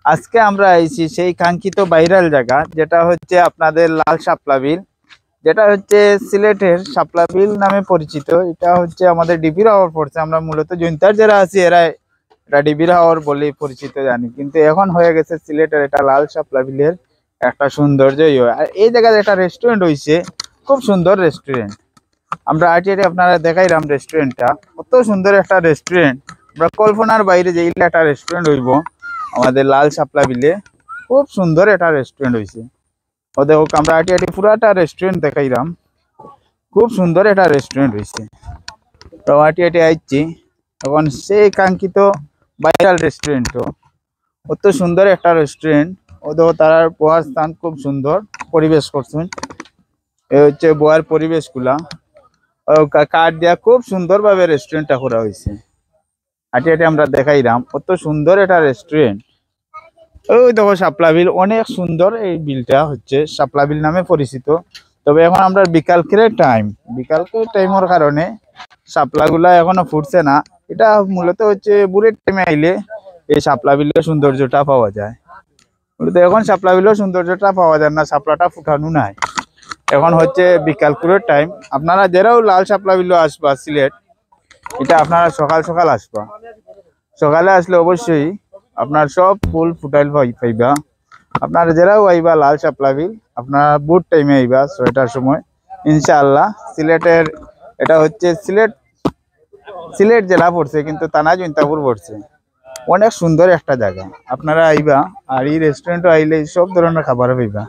আজকে আমরা আইছি সেই কাঙ্ক্ষিত ভাইরাল জায়গা, যেটা হচ্ছে আপনাদের লাল শাপলা বিল, যেটা হচ্ছে সিলেটের শাপলা বিল নামে পরিচিত। এটা হচ্ছে আমাদের ডিবির হাওর পড়ছে। আমরা মূলত জৈন্তার যারা আছি এরা এটা ডিবির হাওর বলে পরিচিত জানি, কিন্তু এখন হয়ে গেছে সিলেটের এটা লাল শাপলা বিলের একটা সৌন্দর্যই হয়। আর এই জায়গায় একটা রেস্টুরেন্ট হয়েছে, খুব সুন্দর রেস্টুরেন্ট। আমরা আইটিআই আপনারা দেখাইলাম রেস্টুরেন্টটা, কত সুন্দর একটা রেস্টুরেন্ট। আমরা কল্পনার বাইরে যে একটা রেস্টুরেন্ট হইব আমাদের লাল শাপলা বিলে, খুব সুন্দর একটা রেস্টুরেন্ট হয়েছে। ও দেখো আমরা আইটিআই পুরাটা রেস্টুরেন্ট দেখাইলাম, খুব সুন্দর একটা রেস্টুরেন্ট হয়েছে। তো আইটিআই আইছি এখন সেই কাঙ্ক্ষিত ভাইরাল রেস্টুরেন্টও, কত সুন্দর একটা রেস্টুরেন্ট। ও দেখো তার বহার স্থান খুব সুন্দর পরিবেশ করছেন। এ হচ্ছে বহার পরিবেশ গুলা কাঠ দিয়া খুব সুন্দর ভাবে রেস্টুরেন্টটা করা হয়েছে। হাঁটি হাঁটি আমরা দেখাইলাম কত সুন্দর একটা রেস্টুরেন্ট। ওই দেখো শাপলা বিল, অনেক সুন্দর। এই বিলটা হচ্ছে শাপলা বিল নামে পরিচিত। তবে এখন আমরা বিকালকের টাইমের কারণে শাপলা গুলা এখনো ফুটছে না। এটা মূলত হচ্ছে বুড়ের টাইমে আইলে এই শাপলা বিলের সৌন্দর্যটা পাওয়া যায়। মূলত এখন শাপলা বিলের সৌন্দর্যটা পাওয়া যায় না, শাপলাটা ফুটানো নাই। এখন হচ্ছে বিকালপুরের টাইম। আপনারা যারাও লাল শাপলা বিল আসবা সিলেট, এটা আপনারা সকাল সকাল আসবা। সকালে আসলে অবশ্যই আপনার সব ফুল ফুটাইল পাইবা। আপনারা যারাও আইবা লাল শাপলা বিল, আপনারা বুট টাইমে আইবা 6টার সময় ইনশাআল্লাহ। সিলেটের এটা হচ্ছে সিলেট জেলা পড়ছে, কিন্তু থানা জৈন্তাপুর পড়ছে। অনেক সুন্দর একটা জায়গা, আপনারা আইবা। আর এই রেস্টুরেন্টে আইলে সব ধরনের খাবার পাইবা।